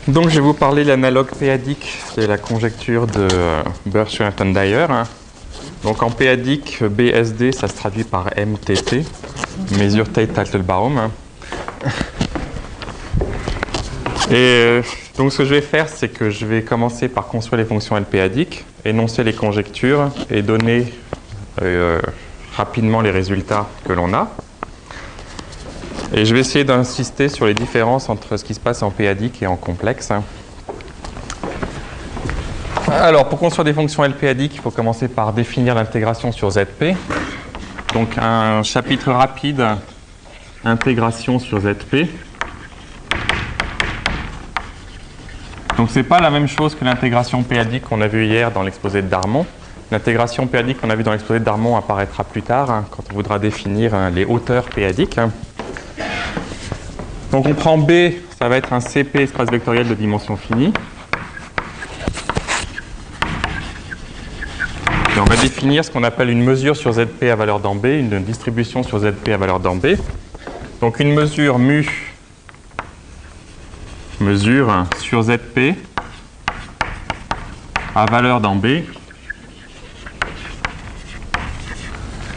Donc je vais vous parler de l'analogue p-adique, qui est la conjecture de Birch-Dyer. Donc en p-adique, BSD, ça se traduit par MTT, Mesure Tate-Teitelbaum. Et donc ce que je vais faire, c'est que je vais commencer par construire les fonctions LP-adiques, énoncer les conjectures et donner rapidement les résultats que l'on a. Et je vais essayer d'insister sur les différences entre ce qui se passe en p-adique et en complexe. Alors, pour construire des fonctions LP-adiques, il faut commencer par définir l'intégration sur ZP. Donc, un chapitre rapide, intégration sur ZP. Donc, ce n'est pas la même chose que l'intégration p-adique qu'on a vu hier dans l'exposé de Darmon. L'intégration p-adique qu'on a vu dans l'exposé de Darmon apparaîtra plus tard, quand on voudra définir les hauteurs p-adiques. Donc on prend B, ça va être un CP espace vectoriel de dimension finie. Et on va définir ce qu'on appelle une mesure sur ZP à valeur dans B, une distribution sur ZP à valeur dans B. Donc une mesure mesure sur ZP à valeur dans B.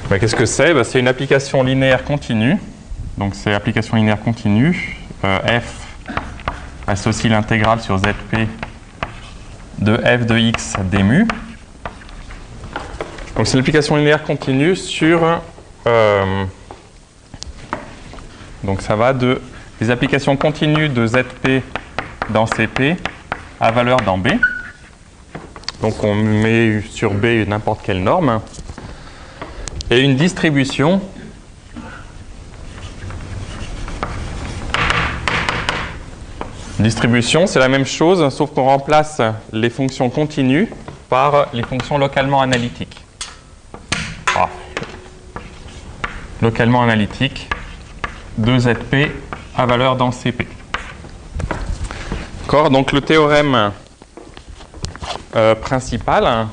Qu'est-ce que c'est? C'est une application linéaire continue. Donc c'est l'application linéaire continue. F associe l'intégrale sur ZP de f de x d mu. Donc c'est l'application linéaire continue sur... donc ça va de des applications continues de ZP dans CP à valeur dans B. Donc on met sur B n'importe quelle norme. Et une distribution c'est la même chose, sauf qu'on remplace les fonctions continues par les fonctions localement analytiques. Localement analytiques de ZP à valeur dans CP. D'accord, donc le théorème principal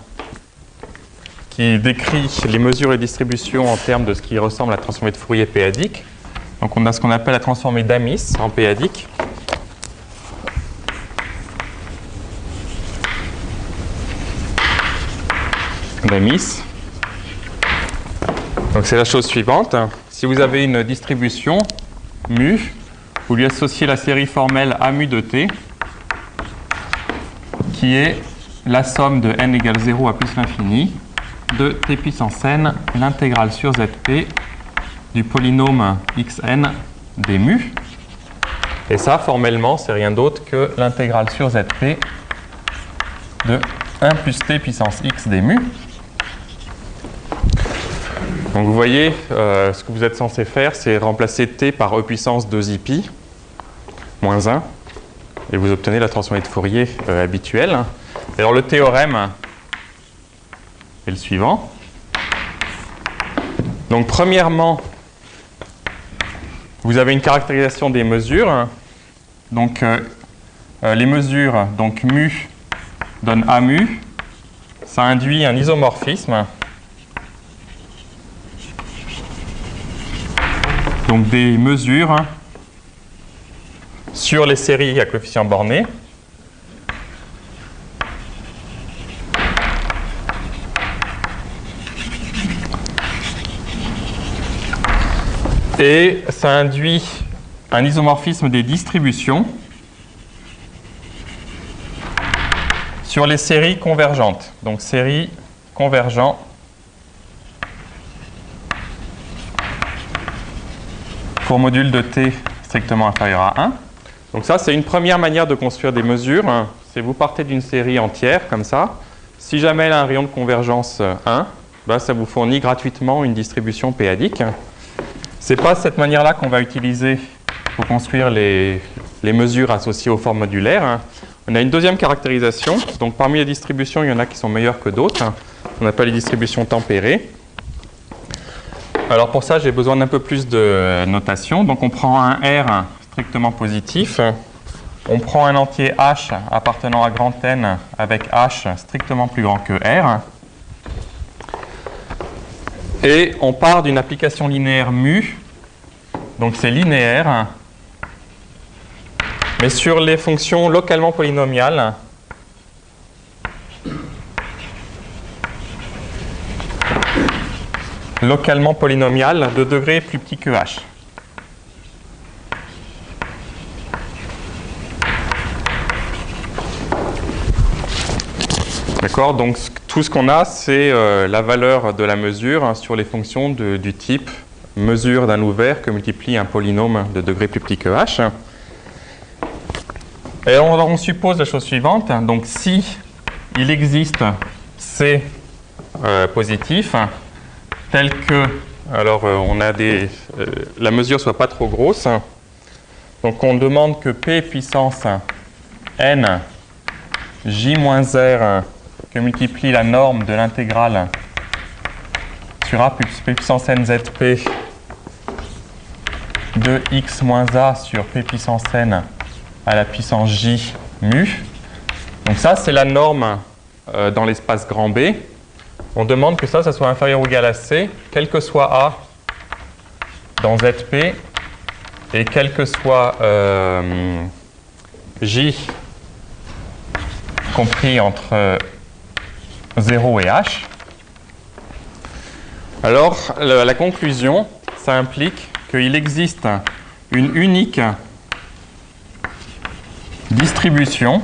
qui décrit les mesures et distributions en termes de ce qui ressemble à la transformée de Fourier p-adique. Donc on a ce qu'on appelle la transformée d'Amis en p-adique. D'Amis. Donc c'est la chose suivante. Si vous avez une distribution mu, vous lui associez la série formelle A mu de t, qui est la somme de n égale 0 à plus l'infini de t puissance n, l'intégrale sur zp du polynôme xn d mu. Et ça, formellement, c'est rien d'autre que l'intégrale sur zp de 1 plus t puissance x d mu. Donc vous voyez, ce que vous êtes censé faire, c'est remplacer t par e puissance 2i pi moins 1, et vous obtenez la transformée de Fourier habituelle. Et alors le théorème est le suivant. Donc premièrement, vous avez une caractérisation des mesures. Donc les mesures, donc mu donne A mu, ça induit un isomorphisme. Donc des mesures sur les séries à coefficient borné. Et ça induit un isomorphisme des distributions sur les séries convergentes. Donc séries convergentes pour module de t strictement inférieur à 1. Donc ça, c'est une première manière de construire des mesures. C'est vous partez d'une série entière, comme ça. Si jamais elle a un rayon de convergence 1, ça vous fournit gratuitement une distribution p-adique. Ce n'est pas cette manière-là qu'on va utiliser pour construire les mesures associées aux formes modulaires. On a une deuxième caractérisation. Donc parmi les distributions, il y en a qui sont meilleures que d'autres. On appelle les distributions tempérées. Alors pour ça, j'ai besoin d'un peu plus de notation. Donc on prend un R strictement positif. On prend un entier H appartenant à grand N avec H strictement plus grand que R. Et on part d'une application linéaire mu. Donc c'est linéaire Mais sur les fonctions localement polynomiales, de degré plus petit que h. D'accord, donc tout ce qu'on a, c'est la valeur de la mesure sur les fonctions du type mesure d'un ouvert que multiplie un polynôme de degré plus petit que h. Et on suppose la chose suivante, donc si il existe C positif, tel que, alors on a la mesure soit pas trop grosse, donc on demande que P puissance n j-r que multiplie la norme de l'intégrale sur A plus P puissance n zp de x moins a sur P puissance n à la puissance j mu. Donc ça, c'est la norme dans l'espace grand B. On demande que ça soit inférieur ou égal à C, quel que soit A dans ZP, et quel que soit J compris entre 0 et H. Alors, la conclusion, ça implique qu'il existe une unique distribution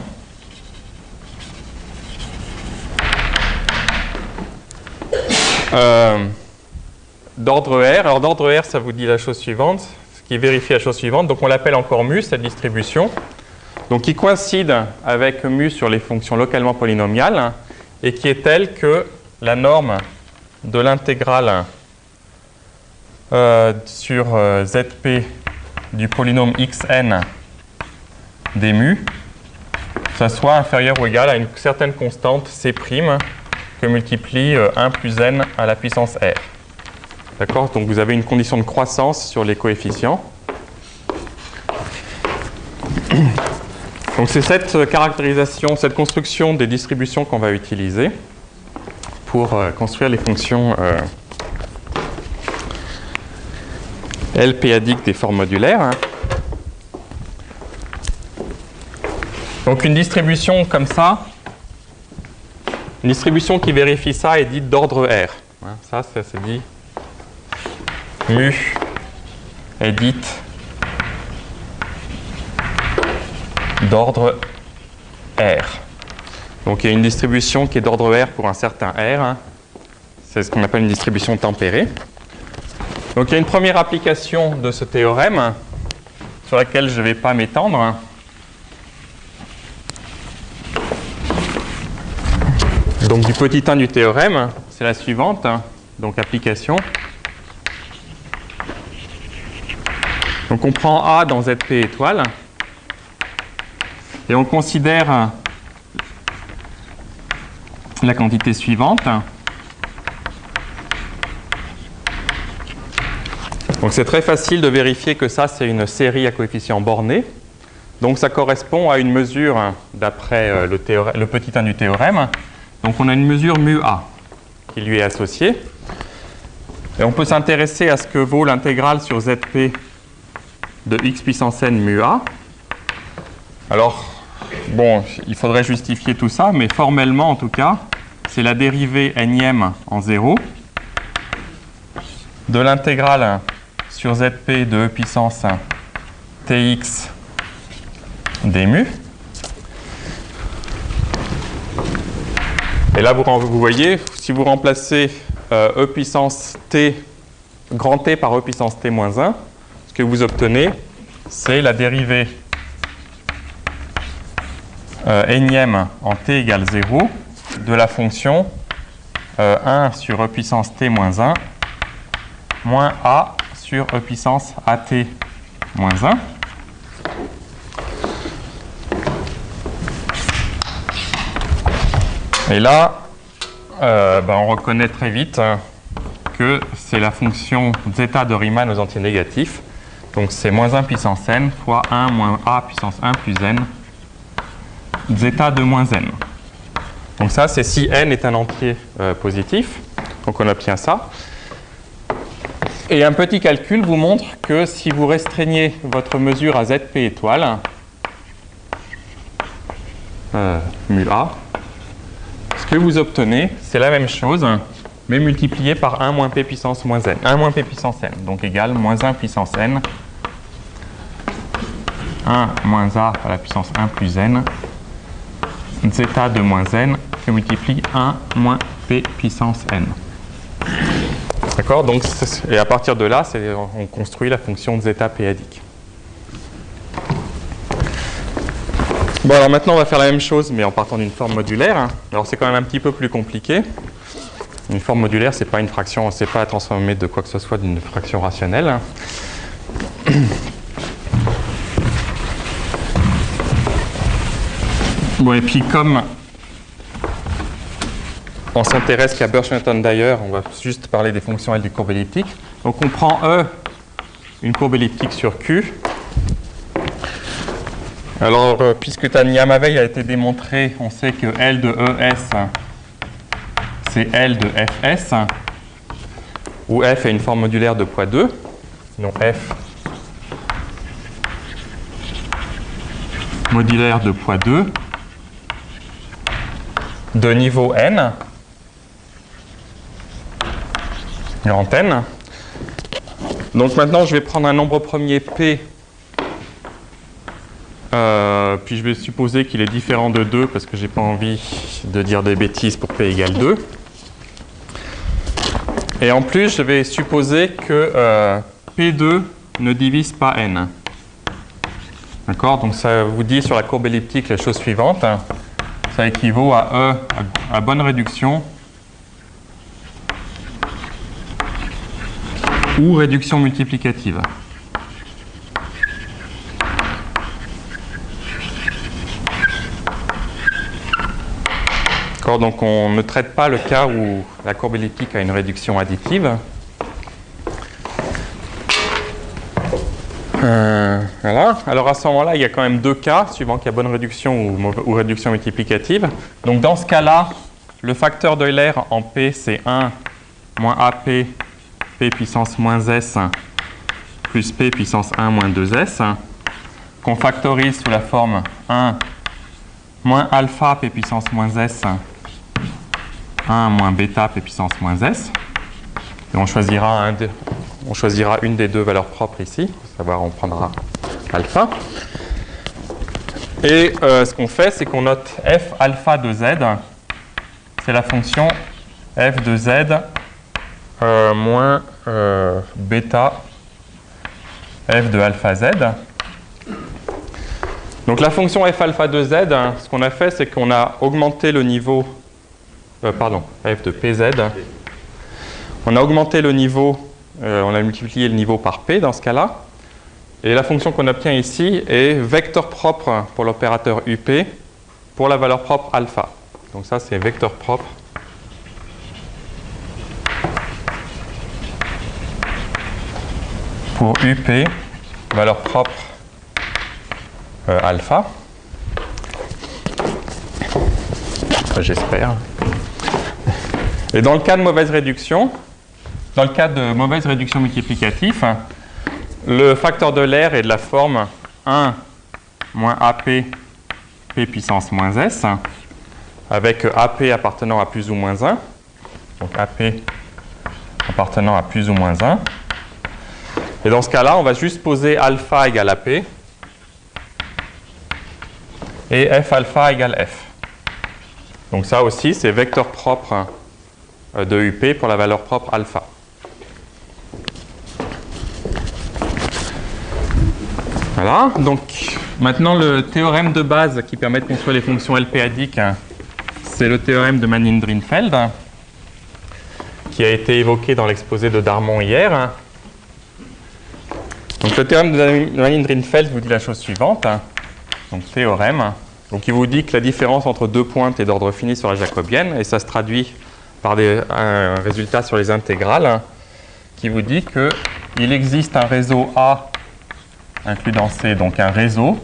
d'ordre R. Alors d'ordre R, ça vous dit la chose suivante, ce qui vérifie la chose suivante. Donc on l'appelle encore mu, cette distribution. Donc qui coïncide avec mu sur les fonctions localement polynomiales et qui est telle que la norme de l'intégrale sur ZP du polynôme xn des mu, ça soit inférieur ou égal à une certaine constante C' que multiplie 1 plus n à la puissance r. D'accord? Donc vous avez une condition de croissance sur les coefficients. Donc c'est cette caractérisation, cette construction des distributions qu'on va utiliser pour construire les fonctions L-péadiques des formes modulaires. Donc une distribution comme ça, une distribution qui vérifie ça est dite d'ordre R. Ça c'est dit mu est dite d'ordre R. Donc il y a une distribution qui est d'ordre R pour un certain R. C'est ce qu'on appelle une distribution tempérée. Donc il y a une première application de ce théorème sur laquelle je ne vais pas m'étendre. Donc du petit 1 du théorème, c'est la suivante. Donc application. Donc on prend A dans ZP étoile et on considère la quantité suivante. Donc c'est très facile de vérifier que ça c'est une série à coefficients bornés. Donc ça correspond à une mesure d'après le petit 1 du théorème. Donc on a une mesure mu A qui lui est associée. Et on peut s'intéresser à ce que vaut l'intégrale sur ZP de x puissance n mu A. Alors, bon, il faudrait justifier tout ça, mais formellement en tout cas, c'est la dérivée énième en 0 de l'intégrale sur ZP de e puissance tx d mu. Et là, vous voyez, si vous remplacez e puissance t, grand T par e puissance t moins 1, ce que vous obtenez, c'est la dérivée énième en t égale 0 de la fonction 1 sur e puissance t moins 1 moins a sur e puissance at moins 1. Et là, on reconnaît très vite que c'est la fonction zeta de Riemann aux entiers négatifs. Donc c'est moins 1 puissance n fois 1 moins a puissance 1 plus n zeta de moins n. Donc ça, c'est si n est un entier positif. Donc on obtient ça. Et un petit calcul vous montre que si vous restreignez votre mesure à ZP étoile, mul A. Ce que vous obtenez, c'est la même chose, mais multiplié par 1 moins P puissance moins N. 1 moins P puissance N, donc égal moins 1 puissance N. 1 moins A à la puissance 1 plus N. Zeta de moins N que multiplie 1 moins P puissance N. D'accord? Donc, et à partir de là, on construit la fonction de zeta p-adique. Bon, alors maintenant, on va faire la même chose, mais en partant d'une forme modulaire. Alors, c'est quand même un petit peu plus compliqué. Une forme modulaire, c'est pas une fraction, c'est pas transformer de quoi que ce soit d'une fraction rationnelle. Bon, et puis comme on s'intéresse qu'à Burch-Newton-Dyer, on va juste parler des fonctions L du courbe elliptique. Donc on prend E, une courbe elliptique sur Q. Alors, puisque Tanyamaveil a été démontré, on sait que L de ES, c'est L de FS, où F est une forme modulaire de poids 2. Donc F modulaire de poids 2 de niveau n, grand N. Donc maintenant, je vais prendre un nombre premier P, puis je vais supposer qu'il est différent de 2 parce que je n'ai pas envie de dire des bêtises pour P égale 2. Et en plus, je vais supposer que P2 ne divise pas N. D'accord? Donc ça vous dit sur la courbe elliptique la chose suivante. Ça équivaut à E à bonne réduction ou réduction multiplicative. D'accord, donc on ne traite pas le cas où la courbe elliptique a une réduction additive. Voilà. Alors à ce moment-là, il y a quand même deux cas, suivant qu'il y a bonne réduction ou réduction multiplicative. Donc dans ce cas-là, le facteur d'Euler en P, c'est 1 moins AP, P puissance moins S, plus P puissance 1 moins 2S, qu'on factorise sous la forme 1 moins alpha, P puissance moins S, 1 moins bêta, P puissance moins S. Et on choisira une des deux valeurs propres ici, à savoir on prendra alpha. Et ce qu'on fait, c'est qu'on note f alpha de z, c'est la fonction f de z moins bêta f de alpha z. Donc la fonction f alpha de z, ce qu'on a fait, c'est qu'on a augmenté le niveau, f de pz, on a augmenté le niveau, on a multiplié le niveau par p dans ce cas-là. Et la fonction qu'on obtient ici est vecteur propre pour l'opérateur up pour la valeur propre alpha. Donc ça, c'est vecteur propre pour up, valeur propre alpha. Enfin, j'espère. Et dans le cas de mauvaise réduction, multiplicative, le facteur d'Euler est de la forme 1 moins AP, P puissance moins S, avec AP appartenant à plus ou moins 1. Donc AP appartenant à plus ou moins 1. Et dans ce cas-là, on va juste poser alpha égale AP et F alpha égale F. Donc ça aussi, c'est vecteur propre de UP pour la valeur propre alpha. Voilà, donc maintenant le théorème de base qui permet de construire les fonctions LP-adiques, c'est le théorème de Manin-Drinfeld, qui a été évoqué dans l'exposé de Darmon hier. Donc le théorème de Manin-Drinfeld vous dit la chose suivante, donc théorème, donc il vous dit que la différence entre deux pointes est d'ordre fini sur la jacobienne, et ça se traduit par un résultat sur les intégrales, qui vous dit qu'il existe un réseau A inclus dans C, donc un réseau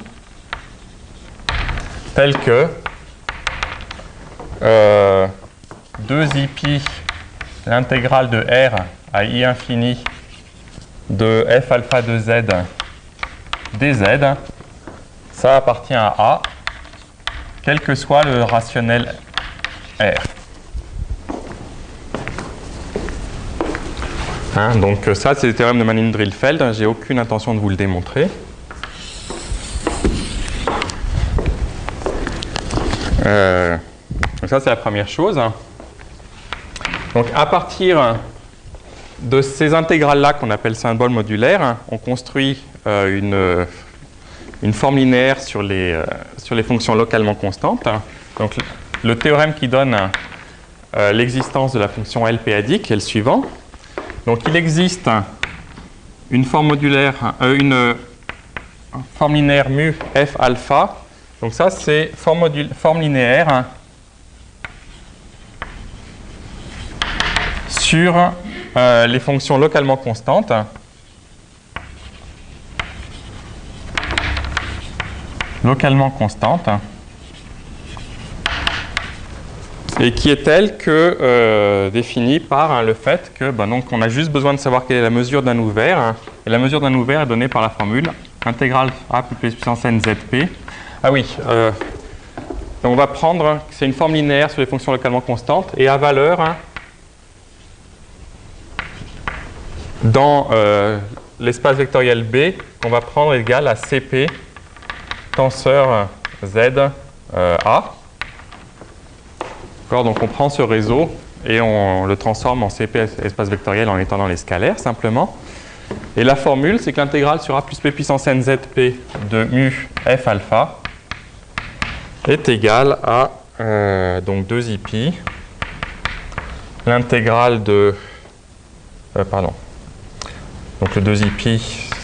tel que 2 l'intégrale de R à I infini de F alpha de Z dz, ça appartient à A, quel que soit le rationnel R. Hein, donc ça, c'est le théorème de Manning-Drilfeld. J'ai aucune intention de vous le démontrer. Donc ça, c'est la première chose. Donc à partir de ces intégrales-là qu'on appelle symboles modulaires, on construit une forme linéaire sur les fonctions localement constantes. Donc le théorème qui donne l'existence de la fonction L p-adique est le suivant. Donc il existe une forme modulaire, une forme linéaire mu f alpha. Donc ça, c'est forme linéaire sur les fonctions localement constantes. Et qui est telle que définie par le fait que donc on a juste besoin de savoir quelle est la mesure d'un ouvert. Et la mesure d'un ouvert est donnée par la formule intégrale a plus p puissance n zp. Ah oui, donc on va prendre, c'est une forme linéaire sur les fonctions localement constantes et à valeur dans l'espace vectoriel B qu'on va prendre égal à Cp tenseur Z A. Donc on prend ce réseau et on le transforme en Cp espace vectoriel en étendant les scalaires simplement. Et la formule, c'est que l'intégrale sur a plus p puissance n zp de mu f alpha est égale à donc 2 l'intégrale de donc le 2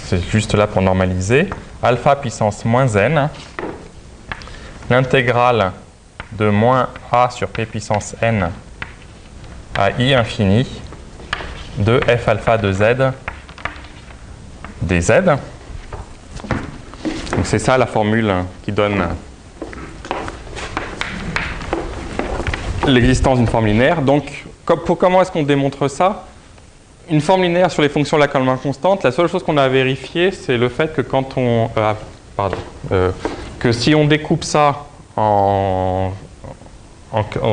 c'est juste là pour normaliser, alpha puissance moins n, l'intégrale de moins a sur p puissance n à i infini de f alpha de z dz. Donc c'est ça la formule qui donne l'existence d'une forme linéaire. Donc comment est-ce qu'on démontre ça? Une forme linéaire sur les fonctions localement constantes, la seule chose qu'on a à vérifier, c'est le fait que quand on que si on découpe ça en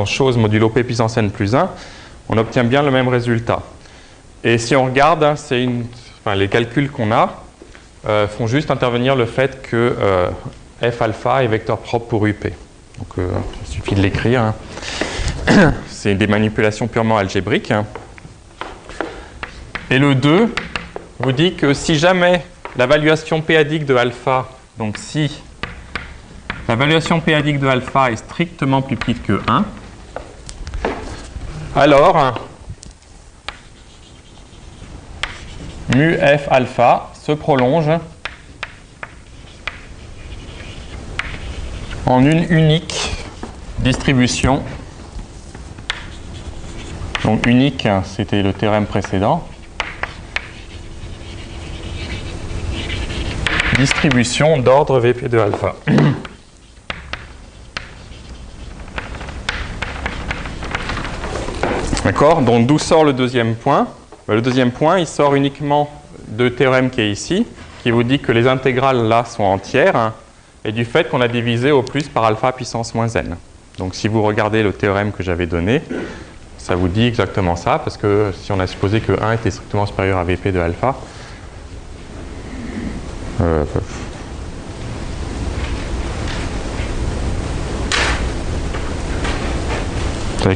choses modulo p puissance n plus 1, on obtient bien le même résultat. Et si on regarde, les calculs qu'on a font juste intervenir le fait que f alpha est vecteur propre pour up. Donc il suffit de l'écrire. C'est des manipulations purement algébriques. Et le 2 vous dit que si jamais la valuation p-adique de alpha, donc si la valuation p-adique de alpha est strictement plus petite que 1, alors mu f alpha se prolonge en une unique distribution. Donc unique, c'était le théorème précédent. Distribution d'ordre Vp de alpha. D'accord? Donc d'où sort le deuxième point? Le deuxième point, il sort uniquement de théorème qui est ici, qui vous dit que les intégrales là sont entières, et du fait qu'on a divisé au plus par alpha puissance moins n. Donc si vous regardez le théorème que j'avais donné, ça vous dit exactement ça, parce que si on a supposé que 1 était strictement supérieur à Vp de alpha,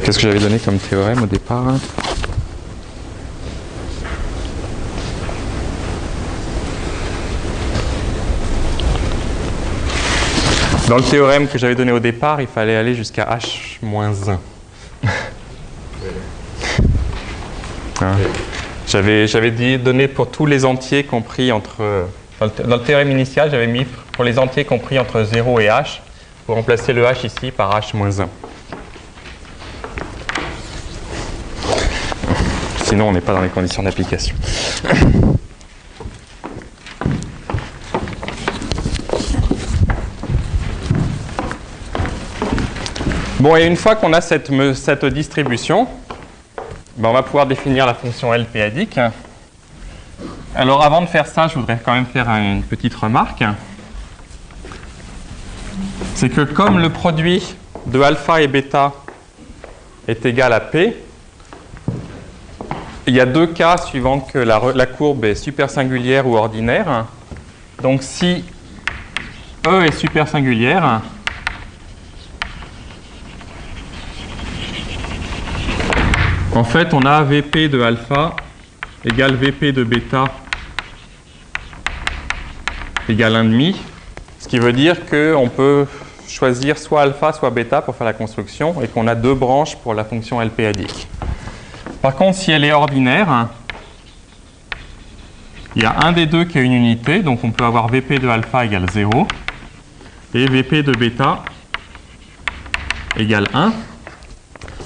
qu'est-ce que j'avais donné comme théorème au départ? Dans le théorème que j'avais donné au départ, il fallait aller jusqu'à h-1. Hein. J'avais donné pour tous les entiers compris entre... Dans le théorème initial, j'avais mis pour les entiers compris entre 0 et h, pour remplacer le h ici par h-1. Sinon, on n'est pas dans les conditions d'application. Bon, et une fois qu'on a cette distribution, on va pouvoir définir la fonction L p-adique. Alors, avant de faire ça, je voudrais quand même faire une petite remarque. c'est que comme le produit de alpha et bêta est égal à P, il y a deux cas suivant que la courbe est supersingulière ou ordinaire. Donc si E est supersingulière, en fait on a Vp de alpha égale Vp de bêta égale 1,5, ce qui veut dire qu'on peut choisir soit alpha soit bêta pour faire la construction et qu'on a deux branches pour la fonction L-péadique. Par contre, si elle est ordinaire, il y a un des deux qui a une unité, donc on peut avoir Vp de alpha égale 0 et Vp de bêta égale 1.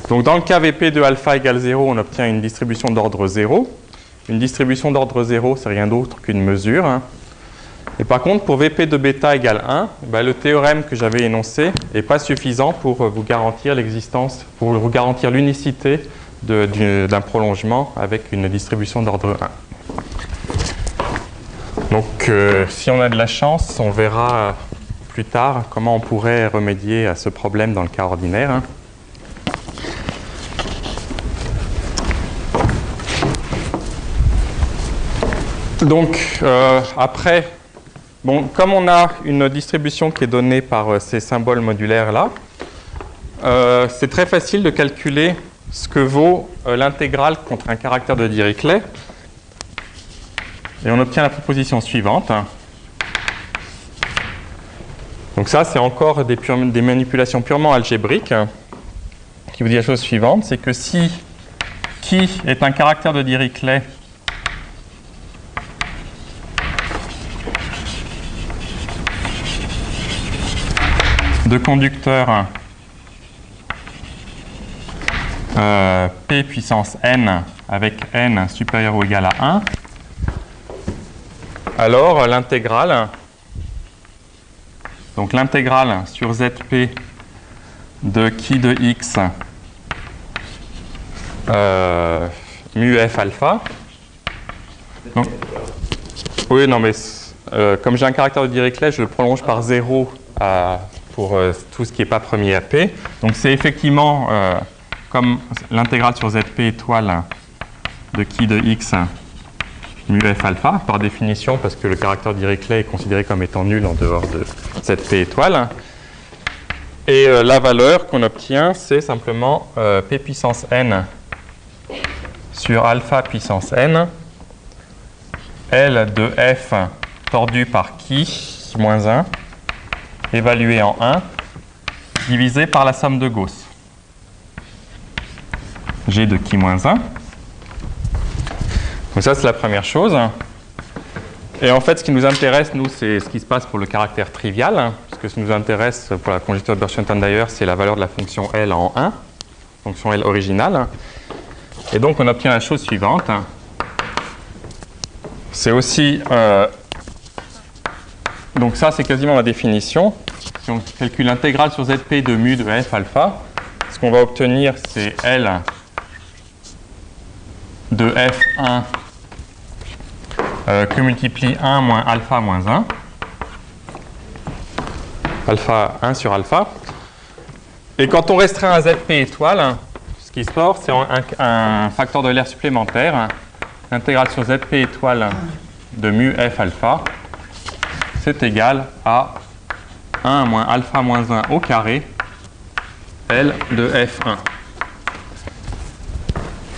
Donc dans le cas Vp de alpha égale 0, on obtient une distribution d'ordre 0. Une distribution d'ordre 0, c'est rien d'autre qu'une mesure. Et par contre, pour Vp de bêta égale 1, le théorème que j'avais énoncé n'est pas suffisant pour vous garantir l'existence, pour vous garantir l'unicité d'un prolongement avec une distribution d'ordre 1. Donc, si on a de la chance, on verra plus tard comment on pourrait remédier à ce problème dans le cas ordinaire. Donc, après, comme on a une distribution qui est donnée par ces symboles modulaires-là, c'est très facile de calculer ce que vaut l'intégrale contre un caractère de Dirichlet. Et on obtient la proposition suivante. Donc ça, c'est encore des manipulations purement algébriques qui vous dit la chose suivante, c'est que si qui est un caractère de Dirichlet de conducteur P puissance n avec n supérieur ou égal à 1, alors l'intégrale, donc l'intégrale sur Zp de qui de x mu f alpha. Donc, oui, non, mais comme j'ai un caractère de Dirichlet, je le prolonge par 0 pour tout ce qui n'est pas premier à P. Donc c'est effectivement comme l'intégrale sur Zp étoile de qui de x mu f alpha, par définition, parce que le caractère Dirichlet est considéré comme étant nul en dehors de Zp étoile. Et la valeur qu'on obtient, c'est simplement P puissance n sur alpha puissance n, L de f tordu par qui moins 1, évalué en 1, divisé par la somme de Gauss. G de qui moins 1. Donc ça, c'est la première chose. Et en fait, ce qui nous intéresse, nous, c'est ce qui se passe pour le caractère trivial. Ce qui nous intéresse pour la conjecture de Birchenthan d'ailleurs, c'est la valeur de la fonction L en 1, fonction L originale. Et donc, on obtient la chose suivante. C'est aussi... donc ça, c'est quasiment la définition. Si on calcule l'intégrale sur Zp de mu de f alpha, ce qu'on va obtenir, c'est L de f1 que multiplie 1 moins alpha moins 1. Alpha 1 sur alpha. Et quand on restreint à Zp étoile, ce qui sort, c'est un facteur de l'air supplémentaire. L'intégrale sur Zp étoile de mu f alpha, c'est égal à 1 moins alpha moins 1 au carré, L de f1.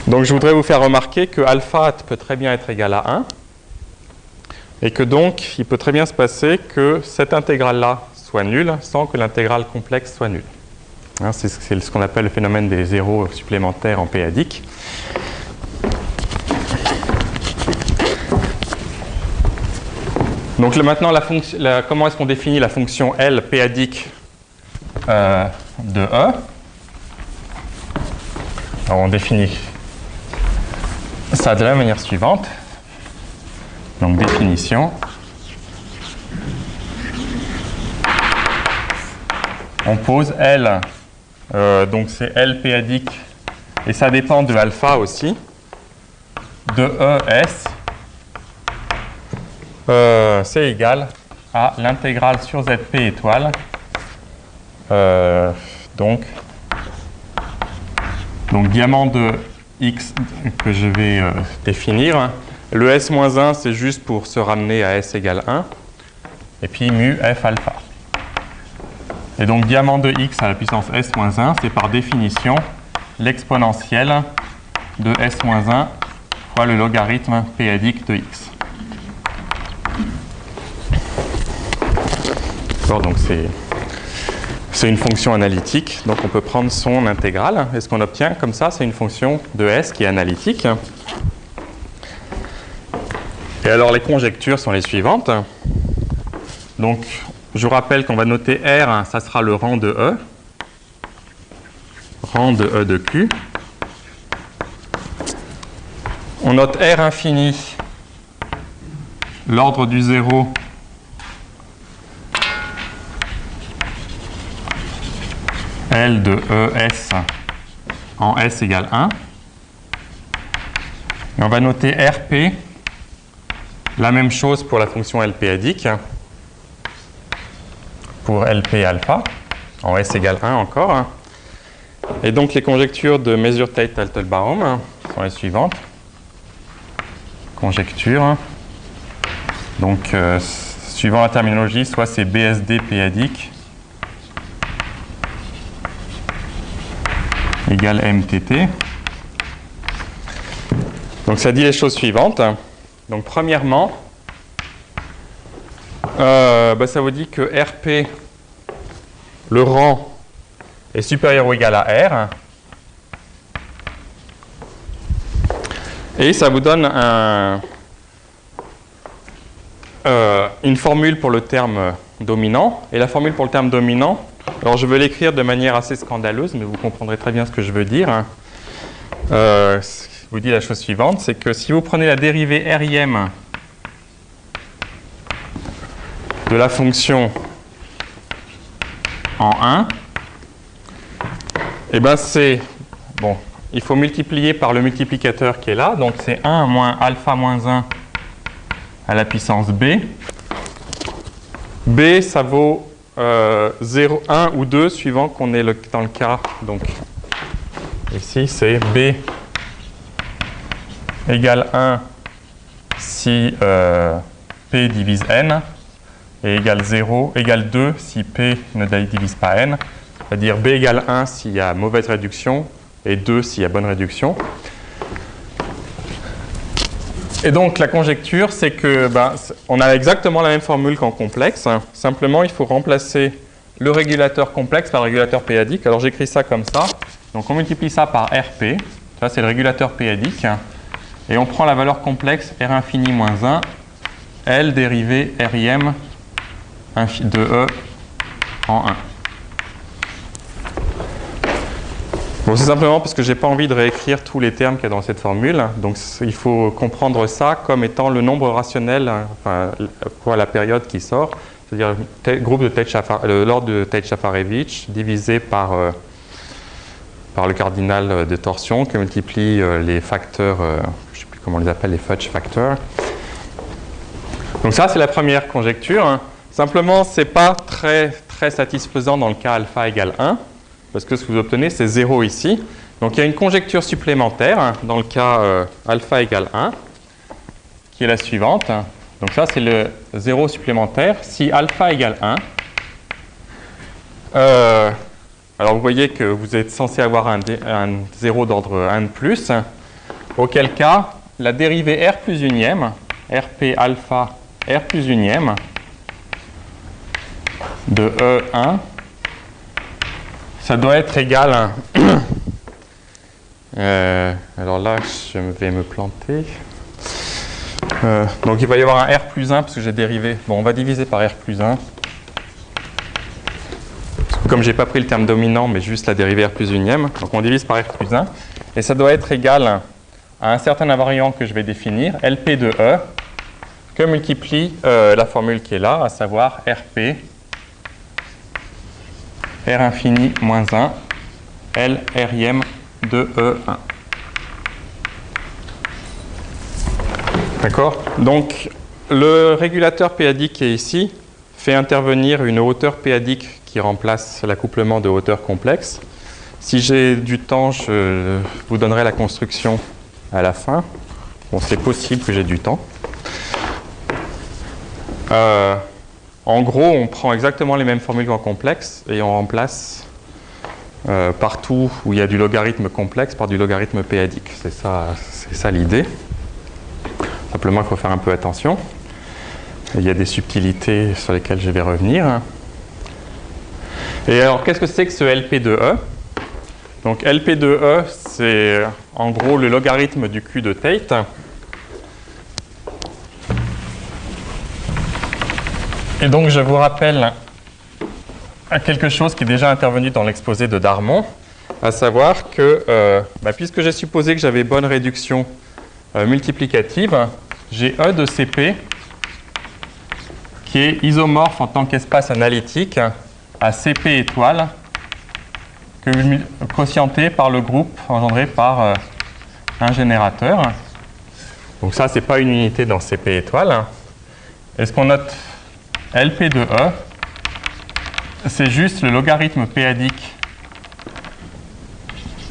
Donc je voudrais vous faire remarquer que alpha peut très bien être égal à 1, et que donc il peut très bien se passer que cette intégrale-là soit nulle sans que l'intégrale complexe soit nulle. Hein, c'est ce qu'on appelle le phénomène des zéros supplémentaires en péadique. Donc maintenant, comment est-ce qu'on définit la fonction L péadique de E? Alors on définit ça de la manière suivante. Donc définition. On pose L, donc c'est L péadique, et ça dépend de alpha aussi, de ES, c'est égal à l'intégrale sur Zp étoile Donc diamant de x que je vais définir. Le S-1, c'est juste pour se ramener à S égale 1. Et puis mu f alpha. Et donc diamant de x à la puissance S-1, c'est par définition l'exponentielle de S-1 fois le logarithme p-adique de x. Donc c'est une fonction analytique, donc on peut prendre son intégrale. Et ce qu'on obtient comme ça, c'est une fonction de S qui est analytique. Et alors les conjectures sont les suivantes. Donc je vous rappelle qu'on va noter R, ça sera le rang de E. Rang de E de Q. On note R infini, l'ordre du 0. L de ES en S égale 1. Et on va noter RP, la même chose pour la fonction LP-adique, pour LP alpha, en S égale 1 encore. Et donc les conjectures de Mesurtate-Teitelbaum sont les suivantes. Conjecture. Donc, suivant la terminologie, soit c'est BSD P-adique égale MTT. Donc ça dit les choses suivantes. Donc premièrement, ça vous dit que RP, le rang, est supérieur ou égal à R. Et ça vous donne une formule pour le terme dominant. Et la formule pour le terme dominant, alors je vais l'écrire de manière assez scandaleuse, mais vous comprendrez très bien ce que je veux dire. Je vous dis la chose suivante, c'est que si vous prenez la dérivée RIM de la fonction en 1, et ben c'est, bon, il faut multiplier par le multiplicateur qui est là, donc c'est 1 moins alpha moins 1 à la puissance B. B, ça vaut 0, 1 ou 2, suivant qu'on est dans le cas. Donc, ici, c'est B égale 1 si P divise N, et égale 0, égale 2 si P ne divise pas N. C'est-à-dire B égale 1 s'il y a mauvaise réduction, et 2 s'il y a bonne réduction. Et donc la conjecture, c'est que on a exactement la même formule qu'en complexe. Simplement, il faut remplacer le régulateur complexe par le régulateur p-adique. Alors j'écris ça comme ça. Donc on multiplie ça par RP. Ça, c'est le régulateur p-adique. Et on prend la valeur complexe R infini moins 1, L dérivée RIM de E en 1. Bon, c'est simplement parce que je n'ai pas envie de réécrire tous les termes qu'il y a dans cette formule. Donc, il faut comprendre ça comme étant le nombre rationnel, enfin, pour la période qui sort. C'est-à-dire l'ordre de Tate-Shafarevich divisé par le cardinal de torsion qui multiplie les facteurs, je ne sais plus comment on les appelle, les fudge factors. Donc ça, c'est la première conjecture. Simplement, ce n'est pas très satisfaisant dans le cas alpha égale 1. Parce que ce que vous obtenez, c'est 0 ici. Donc il y a une conjecture supplémentaire dans le cas alpha égale 1, qui est la suivante. Donc ça, c'est le 0 supplémentaire. Si alpha égale 1, alors vous voyez que vous êtes censé avoir un 0 d'ordre 1 de plus, auquel cas, la dérivée R plus unième, RP alpha R plus unième, de E1, ça doit être égal à... alors là, je vais me planter. Donc il va y avoir un R plus 1 parce que j'ai dérivé. Bon, on va diviser par R plus 1. Comme je n'ai pas pris le terme dominant, mais juste la dérivée R plus unième. Donc on divise par R plus 1. Et ça doit être égal à un certain invariant que je vais définir, LP de E, que multiplie la formule qui est là, à savoir RP R infini moins 1, L RIM de E1. D'accord? Donc, le régulateur p-adique qui est ici fait intervenir une hauteur p-adique qui remplace l'accouplement de hauteur complexe. Si j'ai du temps, je vous donnerai la construction à la fin. Bon, c'est possible que j'ai du temps. En gros, on prend exactement les mêmes formules qu'en complexe et on remplace partout où il y a du logarithme complexe par du logarithme p-adique. C'est ça l'idée. Simplement, il faut faire un peu attention. Il y a des subtilités sur lesquelles je vais revenir. Et alors, qu'est-ce que c'est que ce LP de E? Donc, LP de E, c'est en gros le logarithme du Q de Tate. Et donc, je vous rappelle à quelque chose qui est déjà intervenu dans l'exposé de Darmon, à savoir que, puisque j'ai supposé que j'avais bonne réduction multiplicative, j'ai E de CP qui est isomorphe en tant qu'espace analytique à CP étoile, quotienté par le groupe engendré par un générateur. Donc ça, ce n'est pas une unité dans CP étoile. Et ce qu'on note LP de E, c'est juste le logarithme p-adique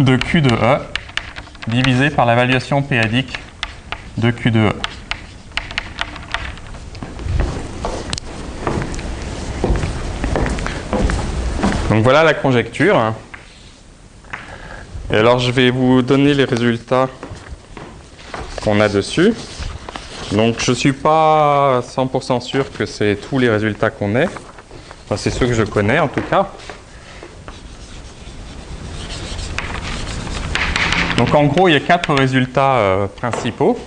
de Q de E divisé par la valuation p-adique de Q de E. Donc voilà la conjecture. Et alors je vais vous donner les résultats qu'on a dessus. Donc je ne suis pas 100% sûr que c'est tous les résultats qu'on ait. Enfin, c'est ceux que je connais en tout cas. Donc en gros, il y a 4 résultats principaux.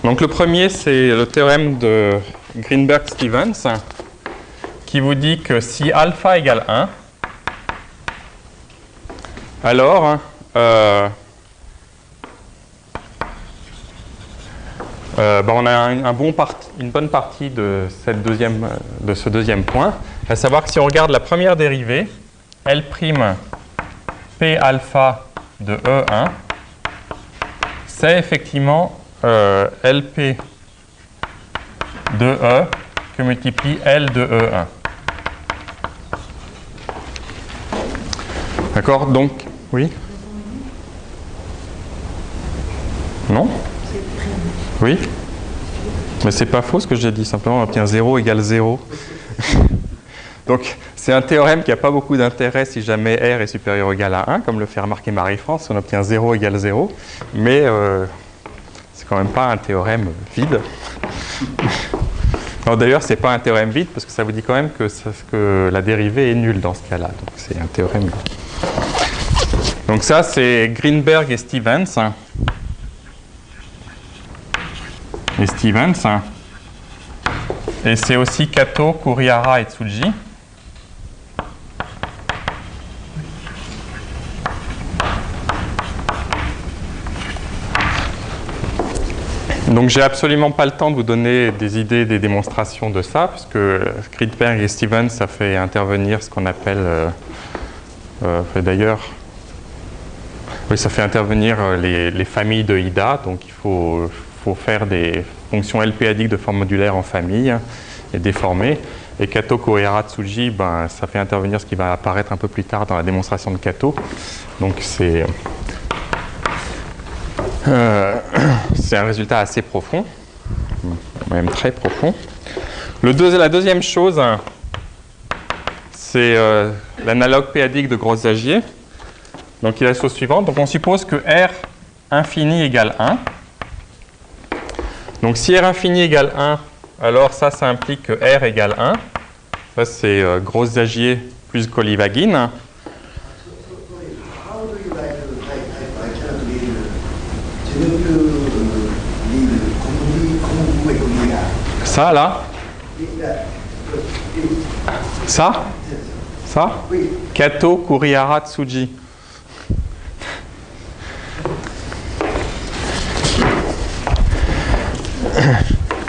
Donc le premier, c'est le théorème de Greenberg-Stevens qui vous dit que si alpha égale 1, alors on a une bonne partie de ce deuxième point, à savoir que si on regarde la première dérivée, L' P alpha de E1, c'est effectivement LP de E que multiplie L de E1. D'accord, donc, oui? Non? Oui? Mais c'est pas faux ce que j'ai dit, simplement on obtient 0 égale 0. Donc, c'est un théorème qui n'a pas beaucoup d'intérêt si jamais R est supérieur ou égal à 1, comme le fait remarquer Marie-France, on obtient 0 égale 0, mais c'est quand même pas un théorème vide. D'ailleurs, ce n'est pas un théorème vide, parce que ça vous dit quand même que la dérivée est nulle dans ce cas-là. Donc, c'est un théorème. Donc ça, c'est Greenberg et Stevens. Et c'est aussi Kato, Kurihara et Tsuji. Donc j'ai absolument pas le temps de vous donner des idées, des démonstrations de ça, puisque Greenberg et Stevens, ça fait intervenir ce qu'on appelle, d'ailleurs, oui, ça fait intervenir les familles de Ida, donc il faut faire des fonctions LP-adiques de forme modulaire en famille et déformées. Et Kato, Kurihara, Tsuji, ça fait intervenir ce qui va apparaître un peu plus tard dans la démonstration de Kato. Donc c'est un résultat assez profond, même très profond. La deuxième chose, c'est l'analogue p-adique de Gros-Zagier. Donc il y a la chose suivante. Donc on suppose que R infini égale 1. Donc si R infini égale 1, alors ça implique que R égale 1. Ça c'est Gros-Zagier plus Kolivagin. Ça là? Ça? Kato, Kurihara, Tsuji.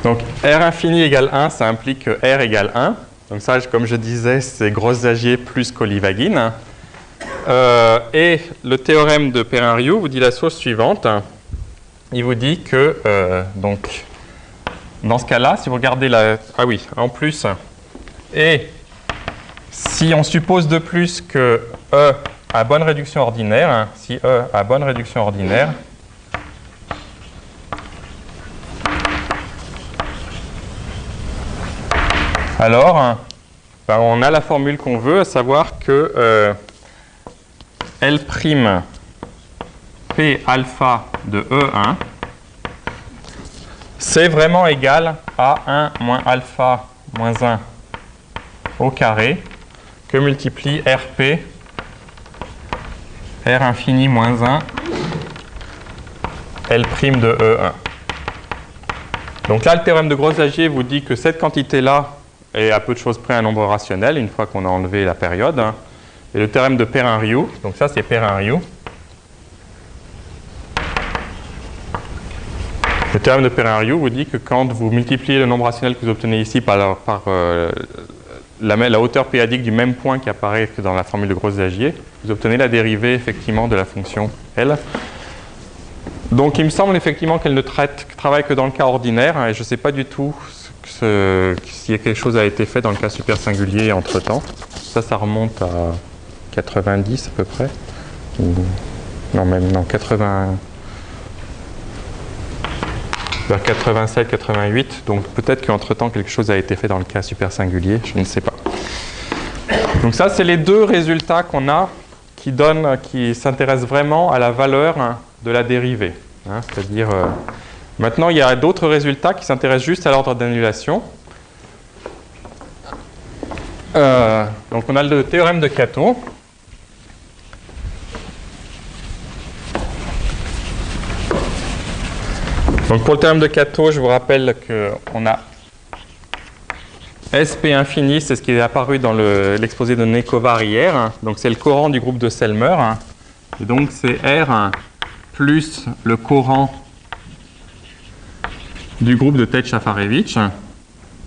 Donc R infini égale 1, ça implique que R égale 1. Donc ça, comme je disais, c'est Gros-Zagier plus Kolivagin. Et le théorème de Perrin-Rioux vous dit la chose suivante. Il vous dit que, donc, dans ce cas-là, si vous regardez la... Ah oui, en plus, Et si on suppose de plus que E a bonne réduction ordinaire, si E a bonne réduction ordinaire, alors ben on a la formule qu'on veut, à savoir que L' P alpha de E1 c'est vraiment égal à 1 moins alpha moins 1 au carré que multiplie RP R infini moins 1 L' de E1. Donc là, le théorème de Gros-Lagier vous dit que cette quantité-là est à peu de choses près un nombre rationnel, une fois qu'on a enlevé la période. Et le théorème de Perrin-Rioux, donc ça c'est Perrin-Rioux. Le théorème de Perrin-Rioux vous dit que quand vous multipliez le nombre rationnel que vous obtenez ici par la hauteur p-adique du même point qui apparaît que dans la formule de Gros-Lagier, vous obtenez la dérivée effectivement de la fonction L. Donc il me semble effectivement qu'elle ne travaille que dans le cas ordinaire, et je ne sais pas du tout si quelque chose a été fait dans le cas super singulier entre-temps. Ça remonte à 90 à peu près. Non, 80... vers 87, 88, donc peut-être qu'entre-temps quelque chose a été fait dans le cas super singulier, je ne sais pas. Donc ça, c'est les deux résultats qu'on a qui s'intéressent vraiment à la valeur de la dérivée. C'est-à-dire, maintenant il y a d'autres résultats qui s'intéressent juste à l'ordre d'annulation. Donc on a le théorème de Cato. Donc pour le théorème de Cato, je vous rappelle qu'on a SP infini, c'est ce qui est apparu dans l'exposé de Nekovar hier. Donc c'est le courant du groupe de Selmer. Et donc c'est R plus le courant du groupe de Ted-Shafarevich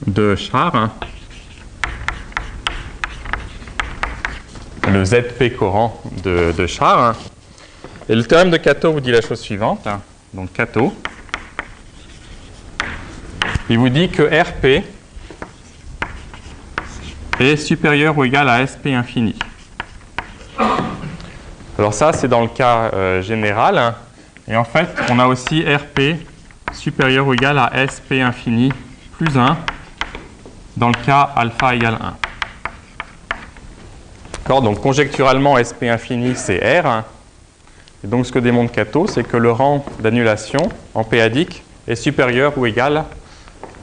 de Char. Le ZP courant de Char. Et le théorème de Cato vous dit la chose suivante. Donc Cato. Il vous dit que RP est supérieur ou égal à SP infini. Alors ça, c'est dans le cas général. Et en fait, on a aussi RP supérieur ou égal à SP infini plus 1 dans le cas alpha égale 1. D'accord, donc conjecturalement, SP infini, c'est R. Et donc ce que démontre Cato, c'est que le rang d'annulation en p-adique est supérieur ou égal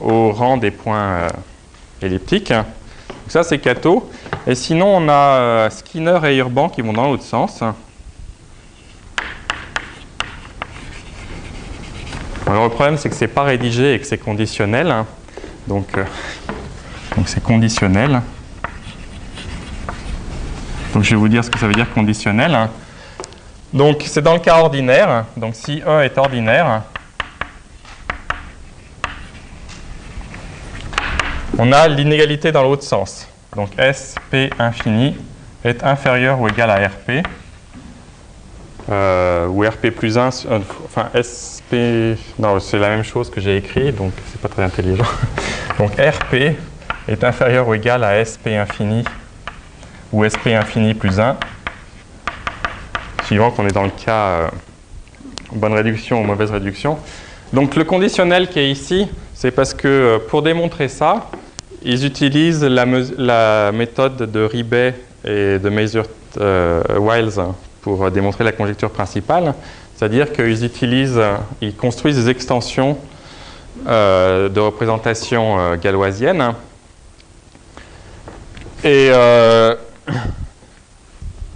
au rang des points elliptiques. Donc ça, c'est Cato. Et sinon, on a Skinner et Urban qui vont dans l'autre sens. Alors, le problème, c'est que ce n'est pas rédigé et que c'est conditionnel. Donc c'est conditionnel. Donc, je vais vous dire ce que ça veut dire conditionnel. Donc, c'est dans le cas ordinaire. Donc, si E est ordinaire, on a l'inégalité dans l'autre sens. Donc SP infini est inférieur ou égal à RP. Ou RP plus 1, enfin SP, non, c'est la même chose que j'ai écrit, donc c'est pas très intelligent. Donc RP est inférieur ou égal à SP infini ou SP infini plus 1, suivant qu'on est dans le cas bonne réduction ou mauvaise réduction. Donc le conditionnel qui est ici, c'est parce que pour démontrer ça, ils utilisent la méthode de Ribet et de Mazur-Wiles pour démontrer la conjecture principale. C'est-à-dire qu'ils construisent des extensions de représentation galoisienne. Et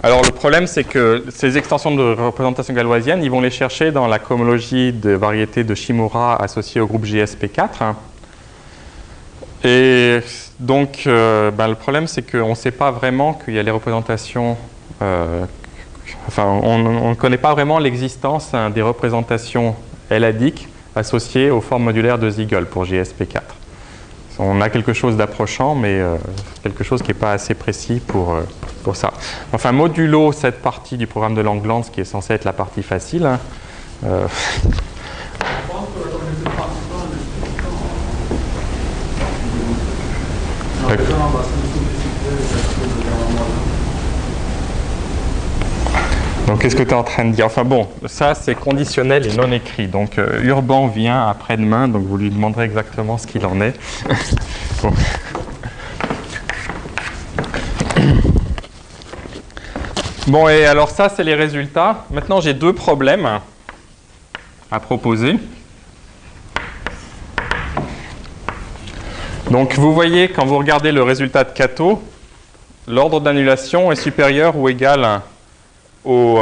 alors le problème, c'est que ces extensions de représentation galoisienne, ils vont les chercher dans la cohomologie de variétés de Shimura associée au groupe JSP4. Et donc, le problème, c'est qu'on ne sait pas vraiment qu'il y a les représentations... on ne connaît pas vraiment l'existence des représentations L-adiques associées aux formes modulaires de Siegel pour JSP4. On a quelque chose d'approchant, mais quelque chose qui n'est pas assez précis pour ça. Enfin, modulo cette partie du programme de Langlands, qui est censée être la partie facile. Donc, qu'est-ce que tu es en train de dire? Enfin bon, ça, c'est conditionnel et non écrit. Donc, Urban vient après-demain, donc vous lui demanderez exactement ce qu'il en est. Bon. Bon, et alors ça, c'est les résultats. Maintenant, j'ai deux problèmes à proposer. Donc, vous voyez, quand vous regardez le résultat de Kato, l'ordre d'annulation est supérieur ou égal au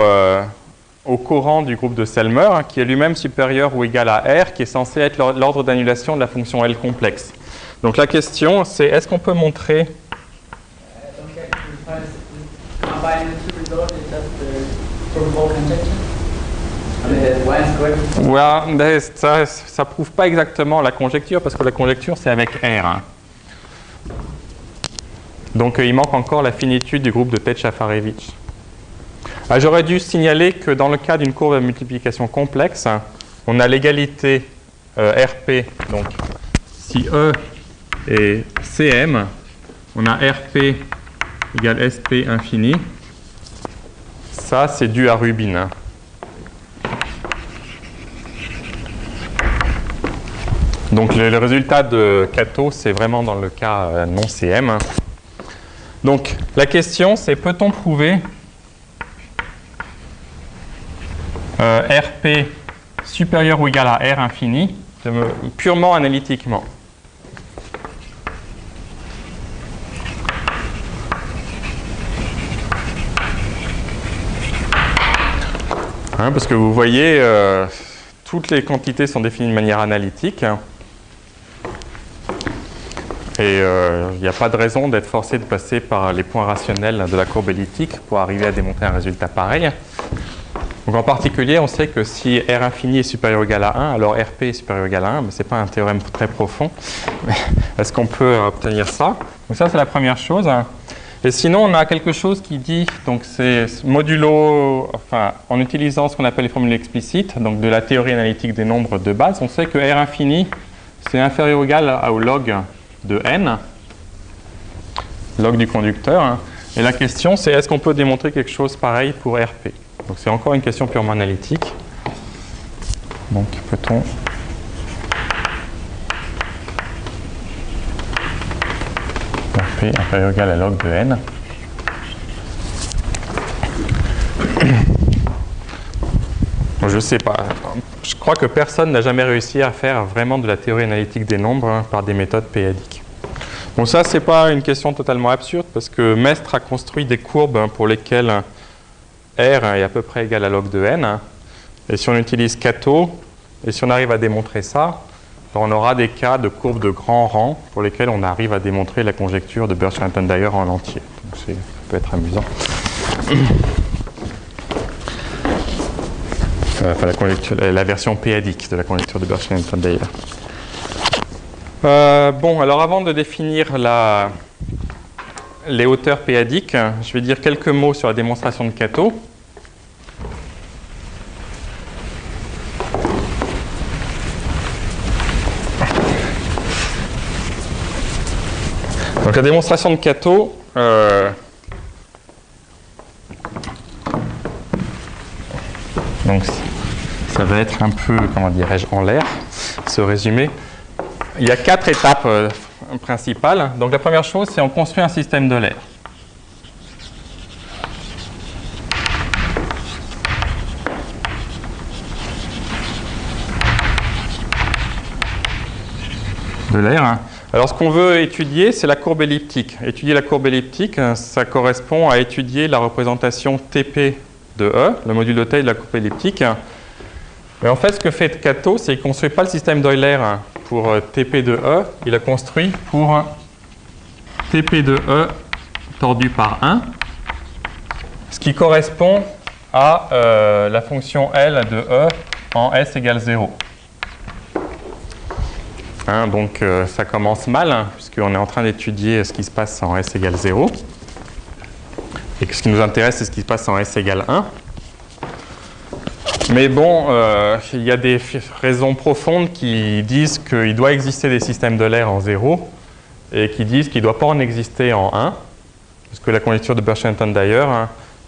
courant du groupe de Selmer, qui est lui-même supérieur ou égal à R, qui est censé être l'ordre d'annulation de la fonction L complexe. Donc, la question, c'est est-ce qu'on peut montrer... Ouais, ça prouve pas exactement la conjecture, parce que la conjecture, c'est avec R. Hein. Donc, il manque encore la finitude du groupe de Ted-Shafarevich. Ah, j'aurais dû signaler que dans le cas d'une courbe à multiplication complexe, on a l'égalité RP. Donc, si E est CM, on a RP égale SP infini. Ça, c'est dû à Rubin. Hein. Donc, le résultat de Kato, c'est vraiment dans le cas non CM. Hein. Donc, la question, c'est peut-on prouver RP supérieur ou égal à R infini purement analytiquement? Hein, parce que vous voyez, toutes les quantités sont définies de manière analytique. Et il n'y a pas de raison d'être forcé de passer par les points rationnels de la courbe elliptique pour arriver à démontrer un résultat pareil. Donc en particulier, on sait que si R infini est supérieur ou égal à 1, alors RP est supérieur ou égal à 1, mais ce n'est pas un théorème très profond. Est-ce qu'on peut obtenir ça? Donc ça, c'est la première chose. Et sinon, on a quelque chose qui dit, donc c'est modulo, enfin, en utilisant ce qu'on appelle les formules explicites, donc de la théorie analytique des nombres de base, on sait que R infini, c'est inférieur ou égal au log de n, log du conducteur. Hein. Et la question, c'est est-ce qu'on peut démontrer quelque chose pareil pour RP? Donc c'est encore une question purement analytique. Donc peut-on... RP inférieur ou égal à log de n. Je ne sais pas. Je crois que personne n'a jamais réussi à faire vraiment de la théorie analytique des nombres par des méthodes p-adiques. Bon, ça, ce n'est pas une question totalement absurde, parce que Mestre a construit des courbes pour lesquelles R est à peu près égal à log de n. Et si on utilise Kato, et si on arrive à démontrer ça, on aura des cas de courbes de grand rang pour lesquels on arrive à démontrer la conjecture de Birch-Rentgen-Dyer en entier. Donc ça peut être amusant. Enfin, la version p-adique de la conjecture de Birch-Rentgen-Dyer. Bon, alors avant de définir les hauteurs p-adiques, je vais dire quelques mots sur la démonstration de Kato. Donc la démonstration de Kato, donc ça va être un peu, comment dirais-je, en l'air, ce résumé. Il y a 4 étapes principales. Donc la première chose, c'est on construit un système de l'air. De l'air. Hein. Alors ce qu'on veut étudier, c'est la courbe elliptique. Étudier la courbe elliptique, ça correspond à étudier la représentation TP de E, le module de taille de la courbe elliptique. Mais en fait, ce que fait Kato, c'est qu'il ne construit pas le système d'Euler pour TP de E, il a construit pour TP de E tordu par 1, ce qui correspond à la fonction L de E en S égale 0. Hein, donc ça commence mal, hein, puisqu'on est en train d'étudier ce qui se passe en S égale 0. Et que ce qui nous intéresse, c'est ce qui se passe en S égale 1. Mais bon, il y a des raisons profondes qui disent qu'il doit exister des systèmes de l'air en 0 et qui disent qu'il ne doit pas en exister en 1, parce que la conjecture de Birch-Rentgen-Dyer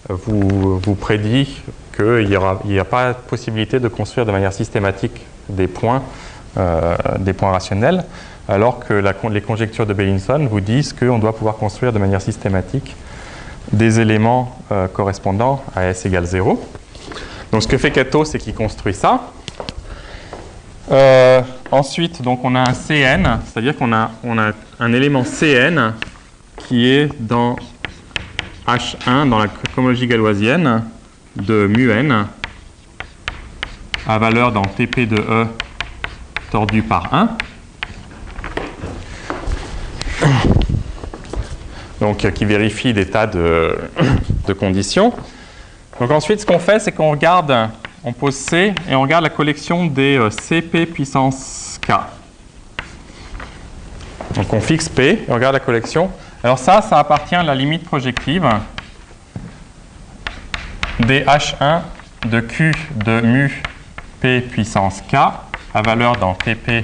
vous prédit qu'il n'y a pas de possibilité de construire de manière systématique des points rationnels, alors que les conjectures de Bellinson vous disent qu'on doit pouvoir construire de manière systématique des éléments correspondant à S égale 0. Donc ce que fait Kato, c'est qu'il construit ça. Ensuite, donc, on a un Cn, c'est-à-dire qu'on a un élément Cn qui est dans H1, dans la cohomologie galoisienne, de mu n, à valeur dans Tp de E tordu par 1. Donc, qui vérifie des tas de conditions. Donc ensuite, ce qu'on fait, c'est qu'on regarde, on pose C et on regarde la collection des Cp puissance K. Donc on fixe P et on regarde la collection. Alors ça appartient à la limite projective des H1 de Q de mu P puissance K à valeur dans Tp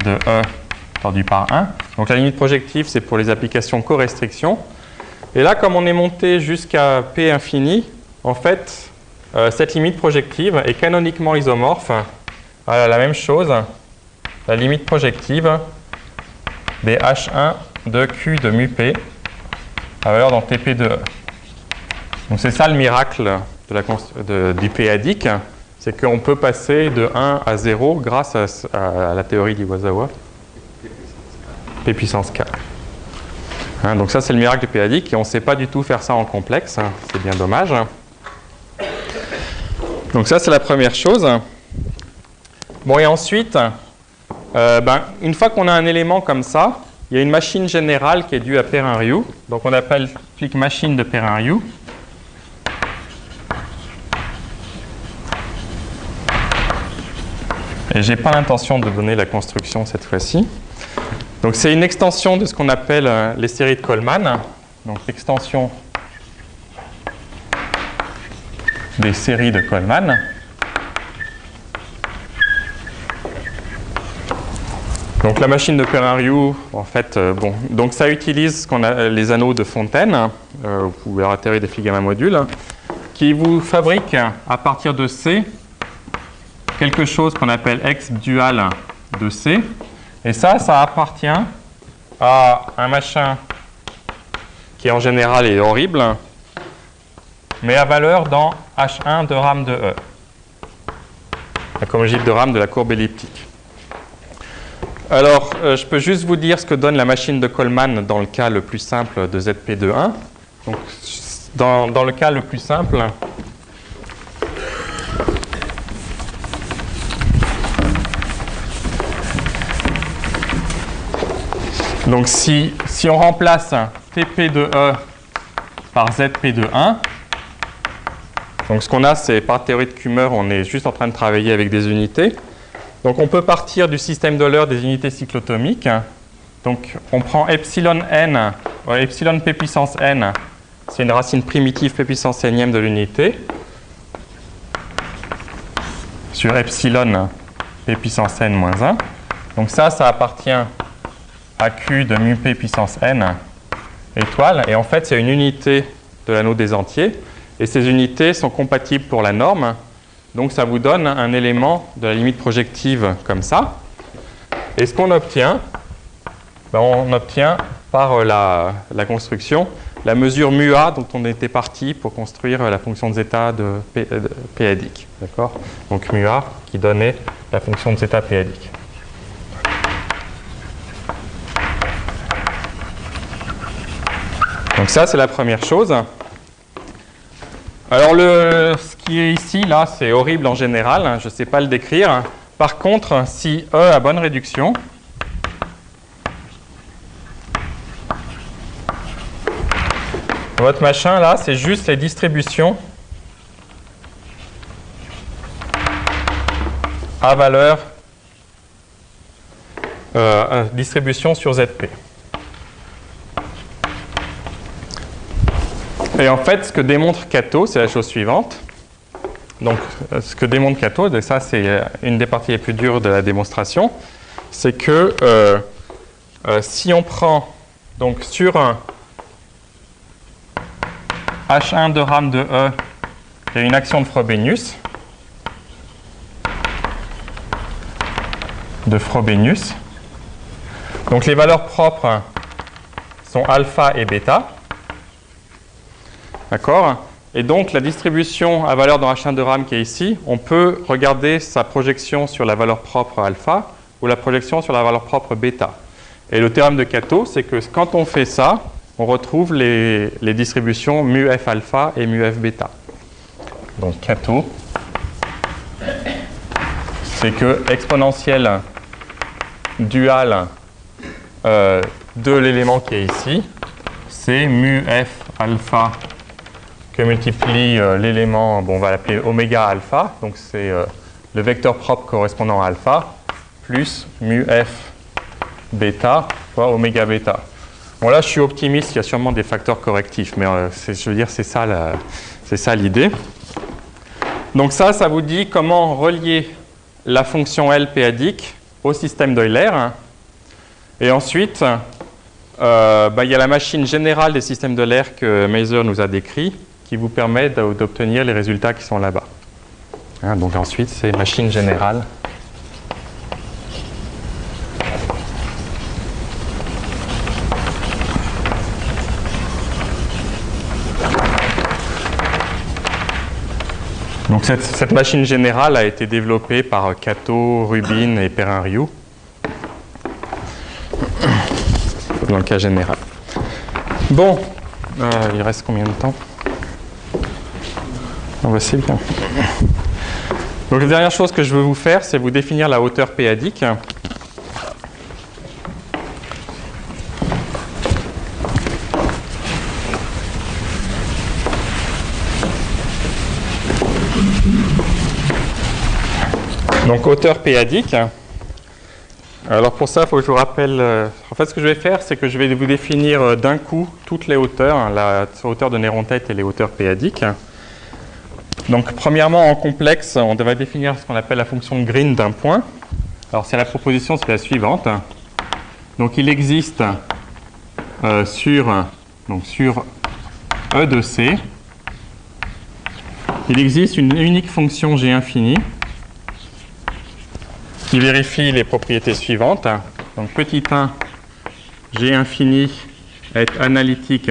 de E tordu par 1. Donc la limite projective, c'est pour les applications co-restriction. Et là, comme on est monté jusqu'à P infini, en fait, cette limite projective est canoniquement isomorphe à la même chose, la limite projective des H1 de Q de mu P à valeur dans Tp de E. Donc c'est ça le miracle du p-adique, c'est qu'on peut passer de 1 à 0 grâce à la théorie d'Iwasawa, P puissance K. Hein, donc ça c'est le miracle du p-adique et on ne sait pas du tout faire ça en complexe, hein, c'est bien dommage. Donc ça c'est la première chose. Bon et ensuite, une fois qu'on a un élément comme ça, il y a une machine générale qui est due à Perrin-Rioux. Donc on applique machine de Perrin-Rioux. Et je n'ai pas l'intention de donner la construction cette fois-ci. Donc c'est une extension de ce qu'on appelle les séries de Coleman. Donc l'extension des séries de Coleman. Donc la machine de Perrin-Rioux, en fait, donc ça utilise ce qu'on a les anneaux de Fontaine, ou la théorie des flux gamma modules, qui vous fabrique à partir de C quelque chose qu'on appelle X dual de C. Et ça appartient à un machin qui en général est horrible, mais à valeur dans H1 de rame de E, la cohomologie de rame de la courbe elliptique. Alors, je peux juste vous dire ce que donne la machine de Coleman dans le cas le plus simple de ZP de 1. Donc, dans le cas le plus simple, donc si on remplace TP de E par ZP de 1, donc ce qu'on a, c'est par théorie de Kummer, on est juste en train de travailler avec des unités. Donc on peut partir du système d'Euler des unités cyclotomiques. Donc on prend epsilon n, epsilon p puissance n, c'est une racine primitive p puissance n de l'unité, sur epsilon p puissance n moins 1. Donc ça appartient à q de mu p puissance n étoile. Et en fait, c'est une unité de l'anneau des entiers. Et ces unités sont compatibles pour la norme. Donc ça vous donne un élément de la limite projective comme ça. Et ce qu'on obtient, on obtient par la construction la mesure mu a dont on était parti pour construire la fonction de zeta de p-adique. D'accord ? Donc mu a qui donnait la fonction de zeta p-adique. Donc ça, c'est la première chose. Alors, ce qui est ici, là, c'est horrible en général, hein, je ne sais pas le décrire. Par contre, si E a bonne réduction, votre machin, là, c'est juste les distributions à valeur, distribution sur ZP. Et en fait, ce que démontre Kato, c'est la chose suivante. Donc, ce que démontre Kato, et ça, c'est une des parties les plus dures de la démonstration, c'est que si on prend, donc sur H1 de RAM de E, il y a une action de Frobenius. Donc les valeurs propres sont alpha et bêta. D'accord? Et donc la distribution à valeur dans H1 de RAM qui est ici, on peut regarder sa projection sur la valeur propre alpha ou la projection sur la valeur propre bêta. Et le théorème de Kato, c'est que quand on fait ça, on retrouve les distributions mu f alpha et mu f bêta. Donc Kato, c'est que exponentielle duale de l'élément qui est ici, c'est mu f alpha que multiplie l'élément, bon, on va l'appeler oméga alpha, donc c'est le vecteur propre correspondant à alpha, plus mu f bêta fois oméga bêta. Bon là je suis optimiste, il y a sûrement des facteurs correctifs, mais je veux dire c'est ça l'idée. Donc ça vous dit comment relier la fonction L p-adique au système d'Euler. Et ensuite, il y a la machine générale des systèmes d'Euler que Mazur nous a décrit, qui vous permet d'obtenir les résultats qui sont là-bas. Hein, donc ensuite, c'est machine générale. Donc cette machine générale a été développée par Kato, Rubin et Perrin-Rioux dans le cas général. Bon, il reste combien de temps? C'est bien. Donc la dernière chose que je veux vous faire, c'est vous définir la hauteur p-adique. Donc hauteur p-adique. Alors pour ça, il faut que je vous rappelle... en fait, ce que je vais faire, c'est que je vais vous définir d'un coup toutes les hauteurs, la hauteur de Néron-tête et les hauteurs p-adiques. Donc premièrement, en complexe, on va définir ce qu'on appelle la fonction de Green d'un point. Alors c'est la proposition, c'est la suivante. Donc il existe sur E de C, il existe une unique fonction G infini qui vérifie les propriétés suivantes. Donc petit 1, G infini est analytique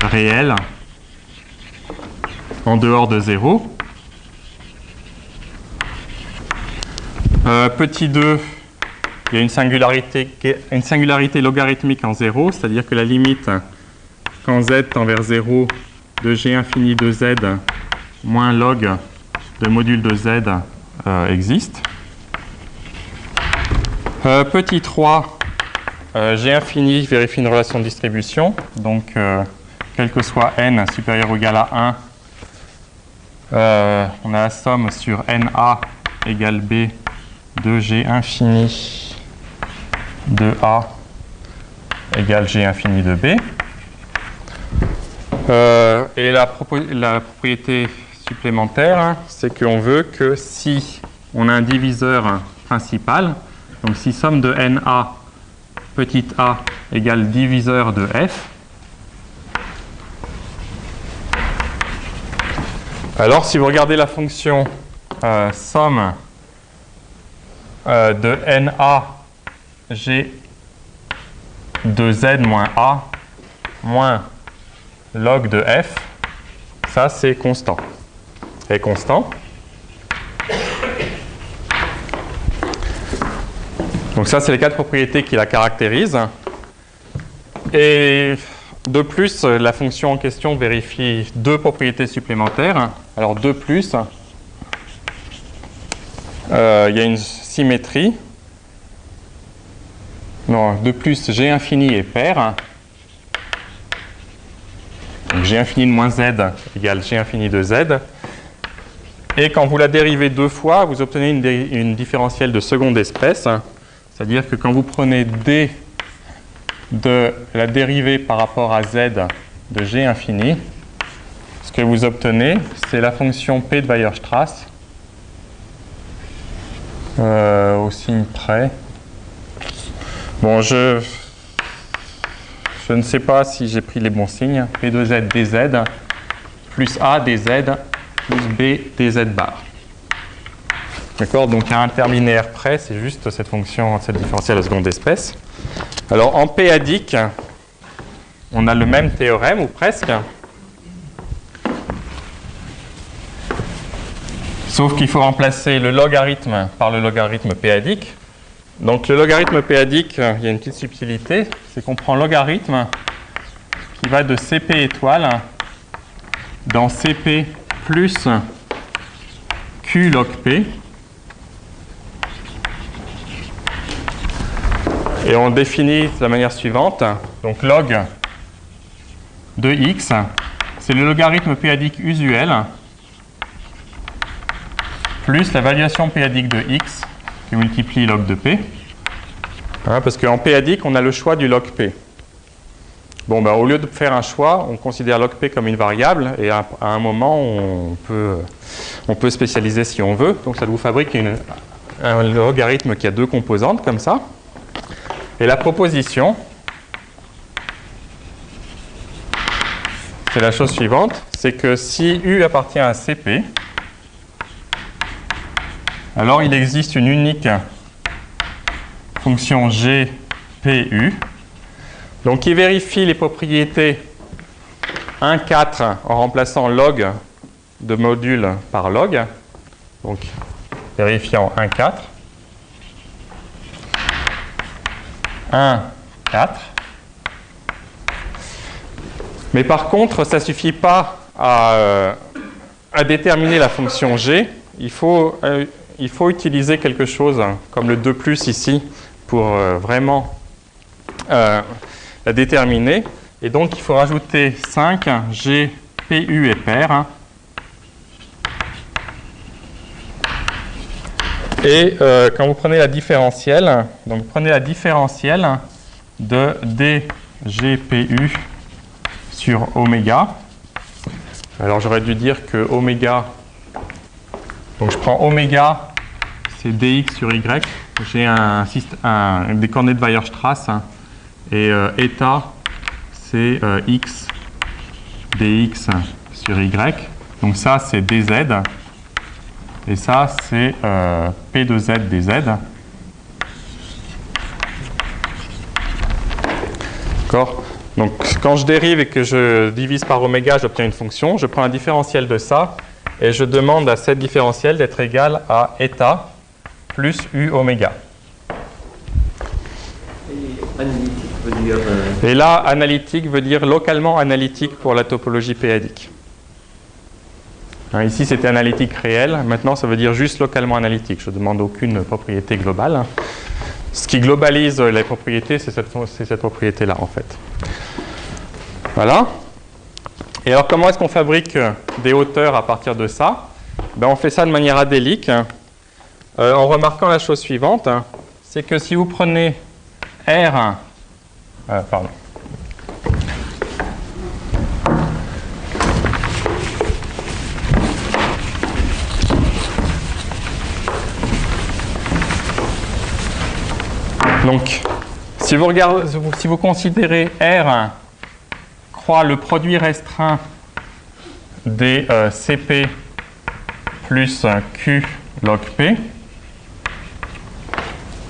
réel en dehors de 0. Petit 2, il y a une singularité logarithmique en 0, c'est-à-dire que la limite quand z tend vers 0 de G infini de z moins log de module de z existe. Petit 3, G infini vérifie une relation de distribution, donc quel que soit n supérieur ou égal à 1, on a la somme sur NA égale B de G infini de A égale G infini de B. Et la propriété supplémentaire, c'est qu'on veut que si on a un diviseur principal, donc si somme de NA petit a égale diviseur de F, alors si vous regardez la fonction somme de NA G de Z moins A moins log de F, ça c'est constant. Est constant. Donc ça, c'est les 4 propriétés qui la caractérisent. Et de plus, la fonction en question vérifie 2 propriétés supplémentaires. Alors 2 plus, il y a une symétrie. Non, 2 plus, G infini est pair. Donc G infini de moins Z égale G infini de Z. Et quand vous la dérivez 2 fois, vous obtenez une différentielle de seconde espèce. C'est-à-dire que quand vous prenez d de la dérivée par rapport à z de G infini, ce que vous obtenez, c'est la fonction P de Weierstrass, au signe près. Bon, je je ne sais pas si j'ai pris les bons signes, P de Z dz plus A dz plus B dz bar. D'accord? Donc à un terminaire près, c'est juste cette fonction, cette différentielle de seconde espèce. Alors en p-adique, on a le même théorème, ou presque. Sauf qu'il faut remplacer le logarithme par le logarithme p-adique. Donc le logarithme p-adique, il y a une petite subtilité, c'est qu'on prend logarithme qui va de Cp étoile dans Cp plus Q log P. Et on définit de la manière suivante. Donc log de x, c'est le logarithme p-adique usuel plus la valuation p-adique de x qui multiplie log de p. Hein, parce qu'en p-adique, on a le choix du log p. Bon, ben, au lieu de faire un choix, on considère log p comme une variable et à un moment, on peut spécialiser si on veut. Donc ça vous fabrique un logarithme qui a deux composantes comme ça. Et la proposition, c'est la chose suivante, c'est que si U appartient à Cp, alors il existe une unique fonction GPU, donc qui vérifie les propriétés 1, 4 en remplaçant log de module par log, donc vérifiant 1, 4. 1, 4. Mais par contre, ça ne suffit pas à déterminer la fonction g. Il faut utiliser quelque chose comme le 2+ ici pour vraiment la déterminer. Et donc, il faut rajouter 5, g, pu est pair. Et quand vous prenez la différentielle, donc vous prenez la différentielle de dgpu sur oméga. Alors j'aurais dû dire que oméga, donc je prends oméga, c'est dx sur y. J'ai des coordonnées de Weierstrass et eta, c'est x dx sur y. Donc ça, c'est dz. Et ça, c'est P de Z dz. D'accord? Donc, quand je dérive et que je divise par oméga, j'obtiens une fonction. Je prends un différentiel de ça et je demande à cette différentielle d'être égale à eta plus U oméga. Et là, analytique veut dire localement analytique pour la topologie p-adique. Ici, c'était analytique réel. Maintenant, ça veut dire juste localement analytique. Je ne demande aucune propriété globale. Ce qui globalise les propriétés, c'est cette propriété-là, en fait. Voilà. Et alors, comment est-ce qu'on fabrique des hauteurs à partir de ça? Ben, on fait ça de manière adélique, en remarquant la chose suivante. C'est que si vous prenez R... pardon. Donc, si vous considérez R croît le produit restreint des Cp plus Q log P,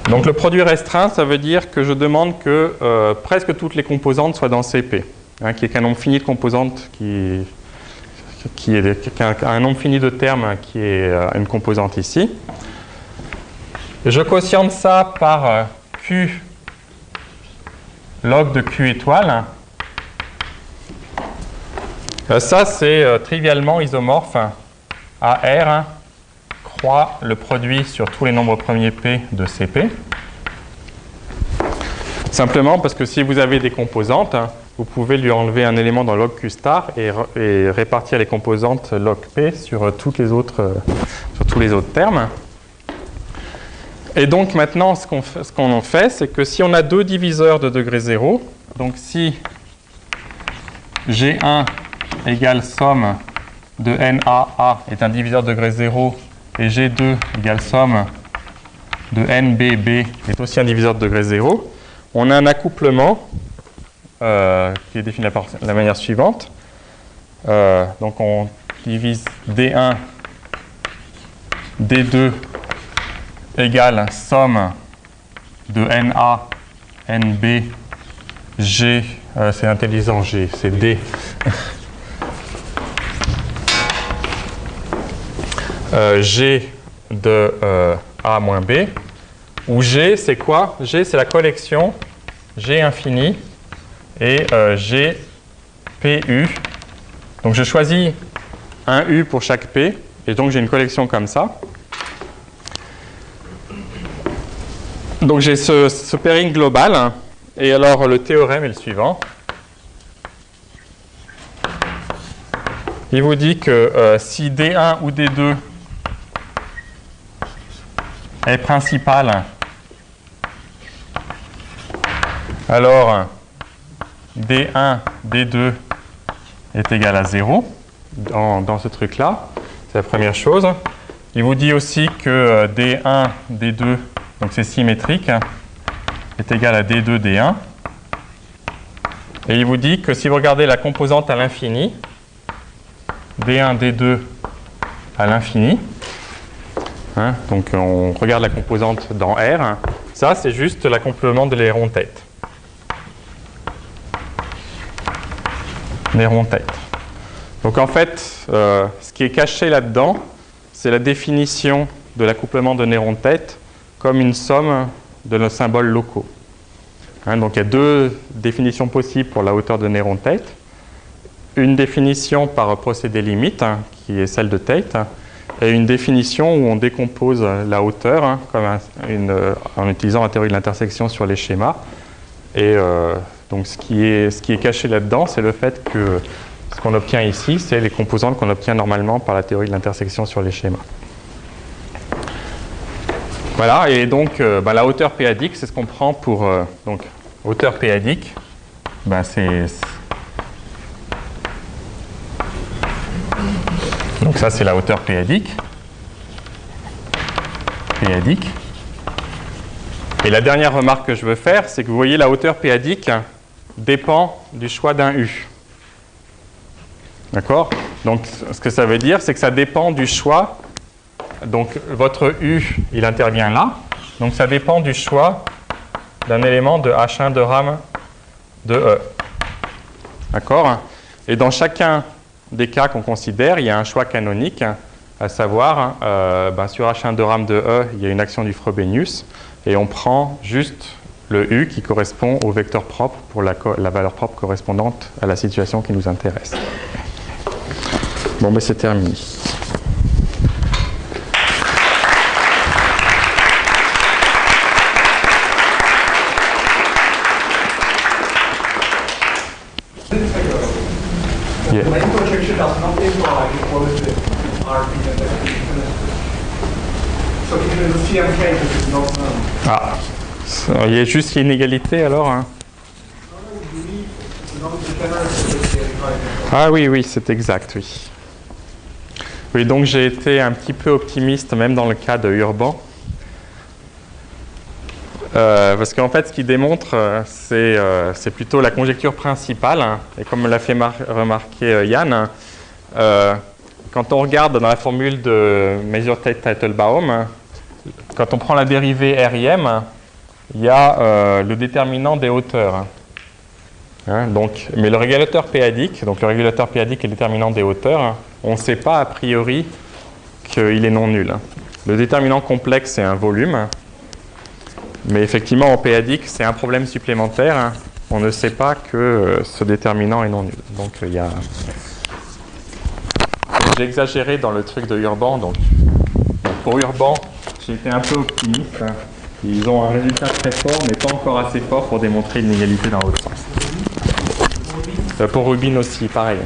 donc le produit restreint, ça veut dire que je demande que presque toutes les composantes soient dans Cp, hein, qu'il n'y ait qu'un nombre fini de composantes un nombre fini de termes qui est une composante ici. Je quotiente ça par Q log de Q étoile. Ça, c'est trivialement isomorphe à R croît le produit sur tous les nombres premiers P de Cp. Simplement parce que si vous avez des composantes, vous pouvez lui enlever un élément dans log Q star et répartir les composantes log P sur tous les autres termes. Et donc maintenant, ce qu'on en fait, c'est que si on a deux diviseurs de degré 0, donc si G1 égale somme de NAA est un diviseur de degré 0 et G2 égale somme de NBB est aussi un diviseur de degré 0, on a un accouplement qui est défini de la manière suivante. Donc on divise D1, D2 égale somme de NA, NB, G, c'est intelligent G, c'est D. G de A moins B, où G c'est quoi? G c'est la collection G infini et G PU. Donc je choisis un U pour chaque P, et donc j'ai une collection comme ça. Donc j'ai ce pairing global, et alors le théorème est le suivant. Il vous dit que si D1 ou D2 est principal, alors D1, D2 est égal à 0 dans ce truc-là. C'est la première chose. Il vous dit aussi que D1, D2, donc c'est symétrique, est égal à D2, D1. Et il vous dit que si vous regardez la composante à l'infini, D1, D2 à l'infini, hein, donc on regarde la composante dans R, ça c'est juste la complément de l'aileron tête. L'aileron tête. Donc en fait, ce qui est caché là-dedans, c'est la définition de l'accouplement de néron tête comme une somme de nos symboles locaux. Hein, donc il y a deux définitions possibles pour la hauteur de néron tête. Une définition par procédé limite, hein, qui est celle de Tate, et une définition où on décompose la hauteur hein, comme en utilisant la théorie de l'intersection sur les schémas. Et donc ce qui est caché là-dedans, c'est le fait que ce qu'on obtient ici, c'est les composantes qu'on obtient normalement par la théorie de l'intersection sur les schémas. Voilà, et donc la hauteur péadique, c'est ce qu'on prend pour donc hauteur péadique. Donc ça, c'est la hauteur péadique. Et la dernière remarque que je veux faire, c'est que vous voyez la hauteur péadique dépend du choix d'un U. D'accord? Donc ce que ça veut dire, c'est que ça dépend du choix. Donc votre U, il intervient là. Donc ça dépend du choix d'un élément de H1 de RAM de E. D'accord? Et dans chacun des cas qu'on considère, il y a un choix canonique, à savoir, sur H1 de RAM de E, il y a une action du Frobenius, et on prend juste le U qui correspond au vecteur propre pour la valeur propre correspondante à la situation qui nous intéresse. Bon, mais c'est terminé. Yeah. Main projection does not imply equality RP and infinity. So even the CM cases is not known. Ah, il y a juste l'inégalité alors hein. Ah oui, c'est exact, oui. Oui, donc j'ai été un petit peu optimiste même dans le cas de Urban. Parce qu'en fait, ce qu'il démontre, c'est plutôt la conjecture principale. Hein, et comme me l'a fait remarquer Yann, quand on regarde dans la formule de Mesureit-Teitelbaum, quand on prend la dérivée RIM, il y a le déterminant des hauteurs. Hein, donc, mais le régulateur péadique, donc le régulateur péadique est le déterminant des hauteurs, hein, on ne sait pas a priori qu'il est non nul. Hein. Le déterminant complexe, c'est un volume. Mais effectivement, en péadique, c'est un problème supplémentaire. Hein. On ne sait pas que ce déterminant est non nul. Donc, j'ai exagéré dans le truc de Urban. Donc pour Urban, j'ai été un peu optimiste. Hein. Ils ont un résultat très fort, mais pas encore assez fort pour démontrer une égalité dans l'autre sens. Pour Rubin aussi, pareil.